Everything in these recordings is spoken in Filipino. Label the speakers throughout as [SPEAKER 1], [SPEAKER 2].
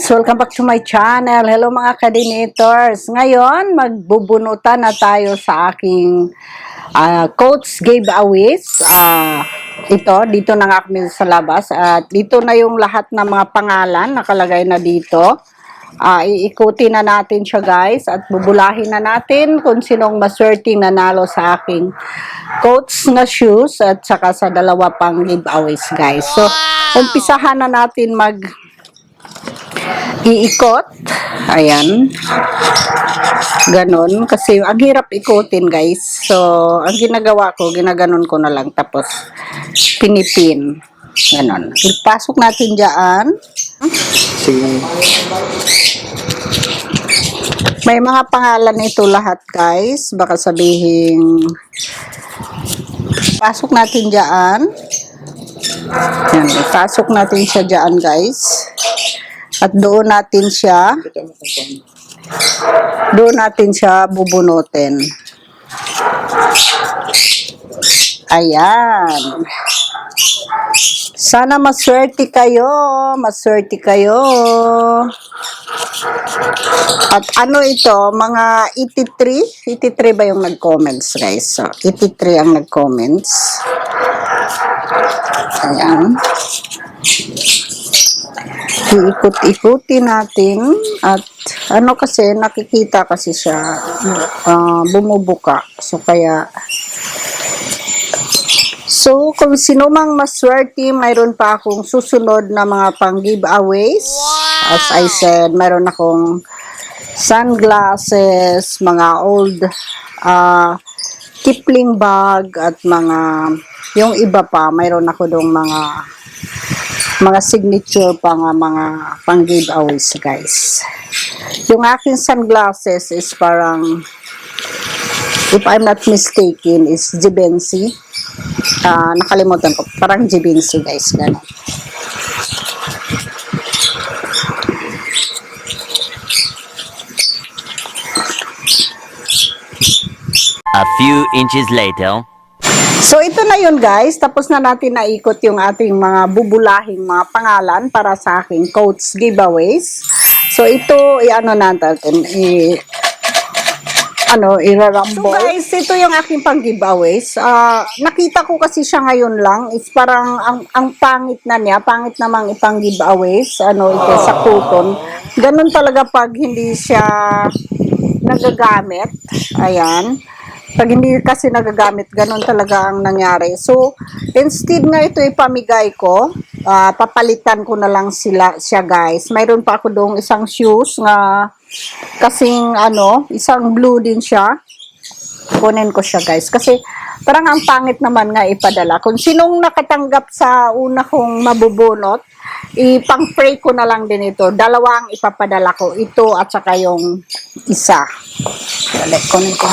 [SPEAKER 1] So, welcome back to my channel. Hello mga kadinators. Ngayon, magbubunutan na tayo sa aking coats giveaways. Dito na nga kami sa labas. At dito na yung lahat ng mga pangalan nakalagay na dito. Iikutin na natin siya guys at bubulahin na natin kung sinong maswerteng nanalo sa aking coats na shoes at saka sa dalawa pang giveaways guys. So, umpisahan na natin iikot. Ayan. Ganon. Kasi ang hirap ikutin guys. So, ang ginagawa ko, ginaganon ko na lang. Tapos, pinipin. Ganon. Ipasok natin dyan.
[SPEAKER 2] Sige.
[SPEAKER 1] May mga pangalan ito lahat guys. Baka sabihin, pasok natin dyan. Yan. Ipasok natin siya dyan guys. At doon natin siya bubunutin. Ayan. Sana maswerte kayo. Maswerte kayo. At ano ito, mga 83? 83 ba yung nag-comments guys? So, 83 ang nag-comments. Ayan. Iikot-ikutin natin at ano kasi nakikita kasi siya bumubuka so kung sino mang maswerte mayroon pa akong susunod na mga pang giveaways. As I said, mayroon akong sunglasses, mga old Kipling bag at mga yung iba pa mayroon ako dong mga signature pa nga mga pang giveaways guys. Yung aking sunglasses is parang, if I'm not mistaken, is Givenchy. Nakalimutan ko, parang Givenchy guys, gano'n.
[SPEAKER 3] A few inches later.
[SPEAKER 1] So, ito na yun guys. Tapos na natin naikot yung ating mga bubulahing mga pangalan para sa aking coats giveaways. So, ito, irarambol. So guys, ito yung aking pang giveaways. Nakita ko kasi siya ngayon lang. It's parang, ang pangit na niya. Pangit namang ipang giveaways. Ito sa cotton. Ganun talaga pag hindi siya nagagamit. Ayan. Pag hindi kasi nagagamit, ganun talaga ang nangyari. So, instead na ito ipamigay ko, papalitan ko na lang siya guys. Mayroon pa ako doong isang shoes nga kasing isang blue din siya. Kunin ko siya guys. Kasi parang ang pangit naman nga ipadala. Kung sinong nakatanggap sa una kong mabubunot, ipang-pray ko na lang din ito. Dalawang ipapadala ko. Ito at saka yung isa. Kunin ko.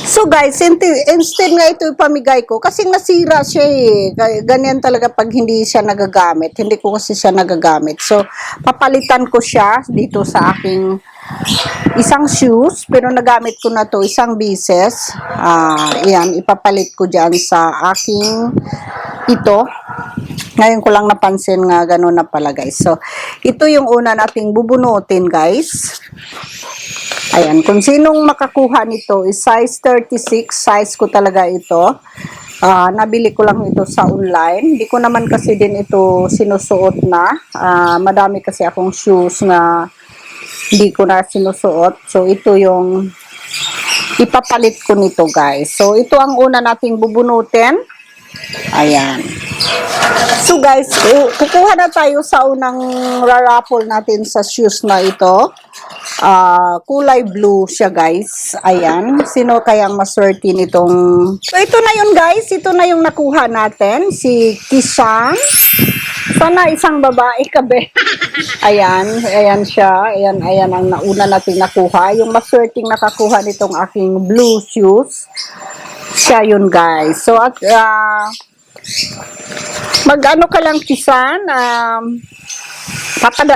[SPEAKER 1] So guys, instead nga ito ipamigay ko kasi nasira siya ganyan talaga pag hindi siya nagagamit. Hindi ko kasi siya nagagamit. So, papalitan ko siya dito sa aking isang shoes. Pero nagamit ko na to isang beses. Yan, ipapalit ko dyan sa aking ito. Ngayon ko lang napansin nga gano'n na pala guys. So, ito yung una nating bubunutin guys. Ayan, kung sinong makakuha nito is size 36, size ko talaga ito. Nabili ko lang ito sa online. Hindi ko naman kasi din ito sinusuot na. Madami kasi akong shoes na hindi ko na sinusuot. So, ito yung ipapalit ko nito guys. So, ito ang una nating bubunutin. Ayan. So guys, kukuha na tayo sa unang raraffle natin sa shoes na ito. Kulay blue siya guys. Ayan. Sino kayang maswerte nitong... So ito na yun guys. Ito na yung nakuha natin. Si Kisang. Sana isang babae kabe. Ayan. Ayan siya. Ayan ang nauna natin nakuha. Yung maswerteng nakakuha nitong aking blue shoes. Siya yun guys. So at... mag-ano ka lang Kisan,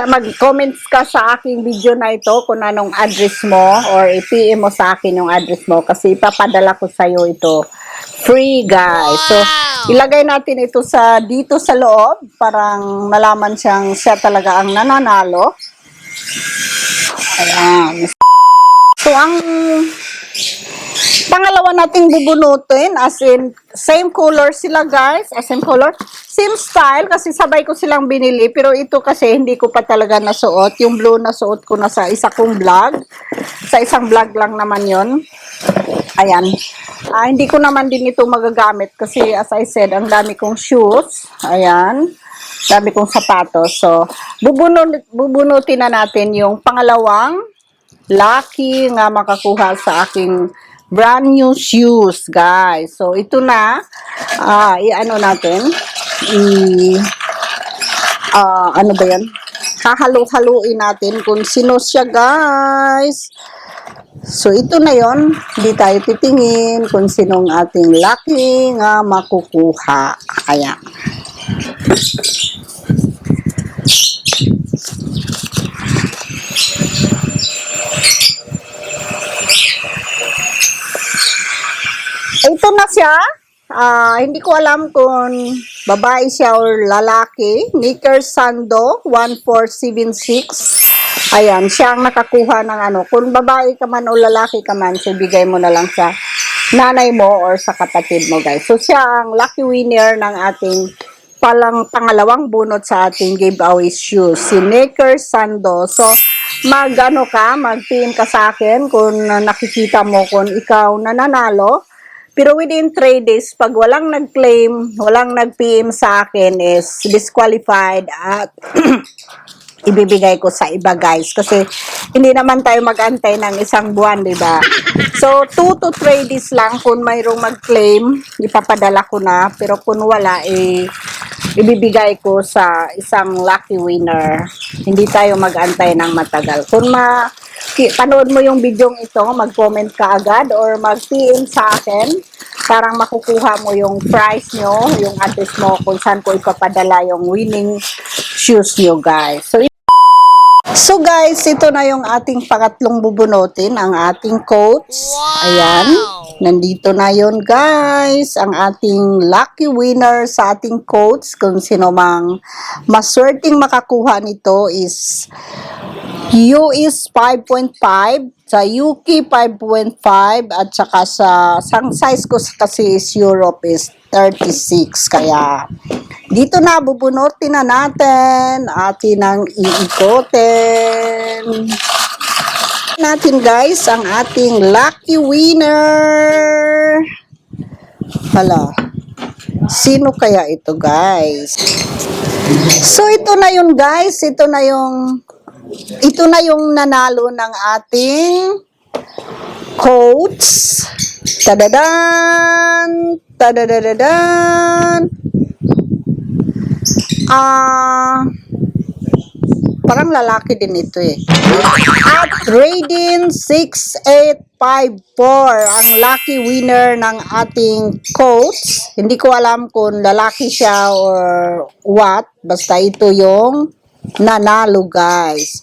[SPEAKER 1] mag-comments ka sa aking video na ito kung anong address mo or i-PM mo sa akin yung address mo kasi ipapadala ko sa'yo ito free guys. So Ilagay natin ito dito sa loob. Parang malaman siya talaga ang nananalo. Ayan. So, ang pangalawa nating bubunutin, as in, same color sila guys, same color, same style, kasi sabay ko silang binili, pero ito kasi hindi ko pa talaga nasuot, yung blue na suot ko na sa isa kong vlog, sa isang vlog lang naman yon. Ayan, hindi ko naman din ito magagamit, kasi as I said, ang dami kong shoes, ayan, dami kong sapatos, so, bubunutin na natin yung pangalawang lucky nga makakuha sa aking brand new shoes, guys. So, ito na, i-ano natin, ano ba yan? Hahalo-haluin natin kung sino siya, guys. So, ito na yon. Hindi tayo titingin kung sinong ating lucky nga makukuha. Ayan. Ito na siya. Hindi ko alam kung babae siya or lalaki. Nicker Sando 1476. Ayan, siya ang nakakuha ng ano. Kung babae ka man o lalaki ka man, so bigay mo na lang sa nanay mo or sa kapatid mo, guys. So siya ang lucky winner ng ating pangalawang bunot sa ating giveaway shoes. Si Nicker Sando. So, mag-PM ka sa akin kung nakikita mo kung ikaw nananalo. Pero within 3 days, pag walang nag-claim, walang nag-PM sa akin is disqualified at ibibigay ko sa iba, guys. Kasi hindi naman tayo mag-antay ng isang buwan, di ba? So, 2 to 3 days lang kung mayroong mag-claim, ipapadala ko na. Pero kung wala, ibibigay ko sa isang lucky winner. Hindi tayo mag-antay ng matagal. Kung panood mo yung video ito, mag-comment ka agad or mag-PM sa akin. Parang makukuha mo yung prize nyo, yung address mo kung saan ko ipapadala yung winning shoes nyo, guys. So guys, ito na yung ating pangatlong bubunutin, ang ating coats. Ayan, nandito na yun, guys. Ang ating lucky winner sa ating coats. Kung sino mang maswerteng makakuha nito is US 5.5, sa UK 5.5, at saka sang size ko kasi is Europe is 36. Kaya dito na, bubunutin na natin, atin ang iikotin natin, guys, ang ating lucky winner. Hala, sino kaya ito, guys? So ito na yun, guys, ito na yung nanalo ng ating coats. Tadadan! Tadadadadan! Parang lalaki din ito eh. At Raiden 6854 ang lucky winner ng ating coats. Hindi ko alam kung lalaki siya or what. Basta ito yung nanalo, guys.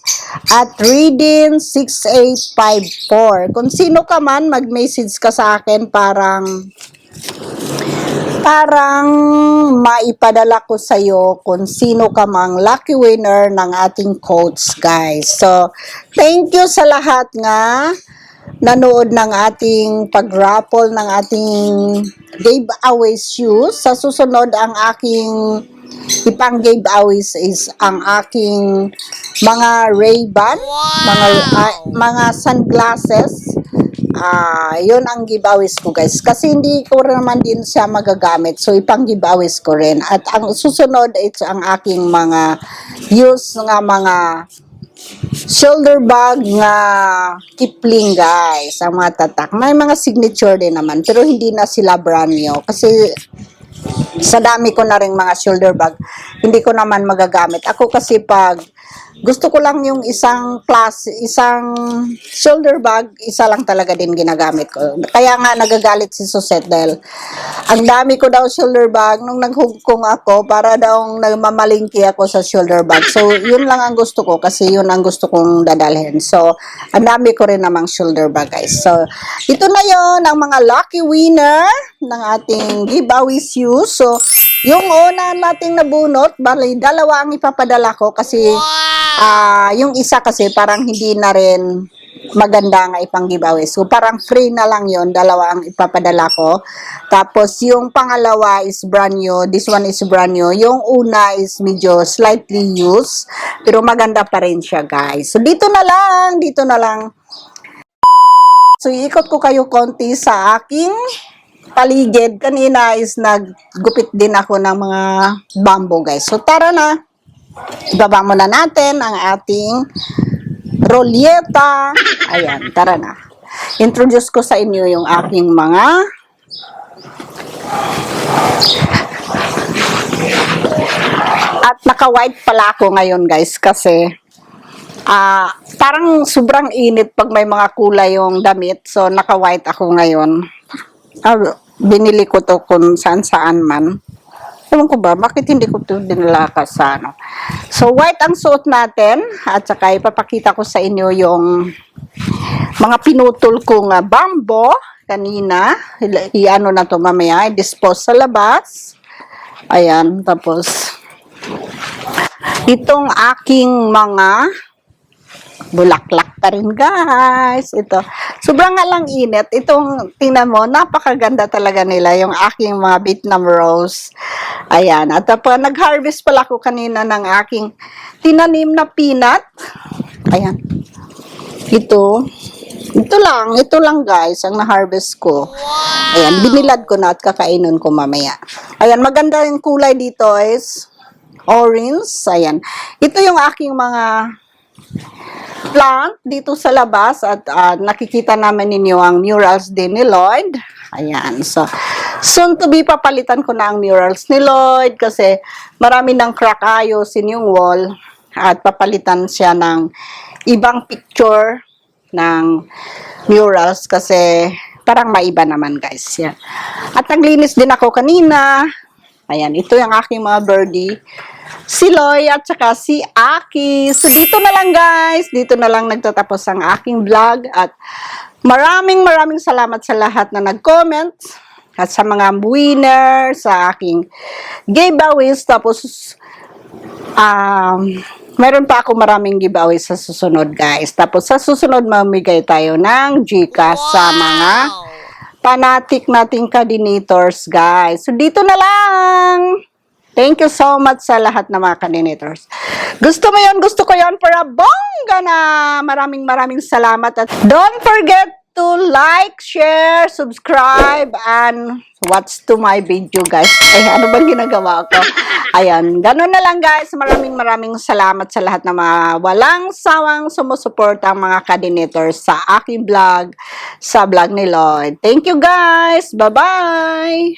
[SPEAKER 1] At Raiden 6854. Kung sino ka man, mag-message ka sa akin, parang maipadala ko sa'yo kung sino ka mang lucky winner ng ating coats, guys. So, thank you sa lahat nga nanood ng ating pag-raffle ng ating giveaway shoes. Sa susunod, ang aking ipang giveaways is ang aking mga Ray-Ban, mga sunglasses. Yun ang giveaways ko, guys. Kasi hindi ko naman din siya magagamit. So, ipang giveaways ko rin. At ang susunod, it's ang aking mga use nga mga shoulder bag nga Kipling, guys. Ang mga tatak. May mga signature din naman. Pero hindi na sila brand new. Kasi sa dami ko na rin mga shoulder bag, hindi ko naman magagamit. Ako kasi pag gusto ko lang yung isang shoulder bag, isa lang talaga din ginagamit ko. Kaya nga nagagalit si Susette dahil ang dami ko daw shoulder bag nung naghugkong ako para daw nagmamalingki ako sa shoulder bag. So, yun lang ang gusto ko kasi yun ang gusto kong dadalhin. So, ang dami ko rin namang shoulder bag, guys. So, ito na yon ang mga lucky winner ng ating giveaways shoes. So, yung una nating nabunot, bali, dalawa ang ipapadala ko kasi yung isa kasi parang hindi na rin maganda nga ipang giveaway. So, parang free na lang yon, dalawa ang ipapadala ko. Tapos, yung pangalawa is brand new. This one is brand new. Yung una is medyo slightly used, pero maganda pa rin siya, guys. So, dito na lang. So, iikot ko kayo konti sa aking paligid. Kanina is naggupit din ako ng mga bamboo, guys. So, tara na. Ibaba muna natin ang ating rolyeta. Ayan, tara na. Introduce ko sa inyo yung aking mga at naka-white pala ako ngayon, guys, kasi parang sobrang init pag may mga kulay yung damit. So, naka-white ako ngayon. Binili ko to kung saan-saan man. Ewan ko ba, bakit hindi ko ito dinala sa ano. So, white ang suot natin. At saka ipapakita ko sa inyo yung mga pinutol kong bamboo kanina. I-ano na to mamaya. I-dispose sa labas. Ayan. Tapos, itong aking mga bulaklak pa rin, guys. Ito. Sobrang nga lang init. Itong, tingnan mo, napakaganda talaga nila. Yung aking mga Vietnam rose. Ayan. At nag-harvest pala ako kanina ng aking tinanim na peanut. Ayan. Ito lang, guys, ang na-harvest ko. Ayan. Binilad ko na at kakainin ko mamaya. Ayan. Maganda yung kulay dito is orange. Ayan. Ito yung aking mga plant dito sa labas at nakikita naman ninyo ang murals din ni Lloyd. Ayan. So, soon to be papalitan ko na ang murals ni Lloyd kasi marami ng crack, ayusin yung wall at papalitan siya ng ibang picture ng murals kasi parang maiba naman, guys. Yan. At naglinis din ako kanina. Ayan. Ito yung aking mga birdie. Si Loy at saka si Aki. So, dito na lang, guys. Dito na lang nagtatapos ang aking vlog. At maraming salamat sa lahat na nag-comment. At sa mga winner, sa aking giveaways. Tapos, meron pa ako maraming giveaways sa susunod, guys. Tapos, sa susunod, mamigay tayo ng GCash sa mga fanatic nating coordinators, guys. So, dito na lang. Thank you so much sa lahat ng mga coordinators. Gusto mo yun, gusto ko yun para bongga na. Maraming salamat. At don't forget to like, share, subscribe, and watch to my video, guys. Ay, ano bang ginagawa ko? Ayan, ganun na lang, guys. Maraming salamat sa lahat ng mga walang sawang sumusuporta ang mga coordinators sa aking vlog, sa vlog ni Lloyd. Thank you, guys. Bye-bye!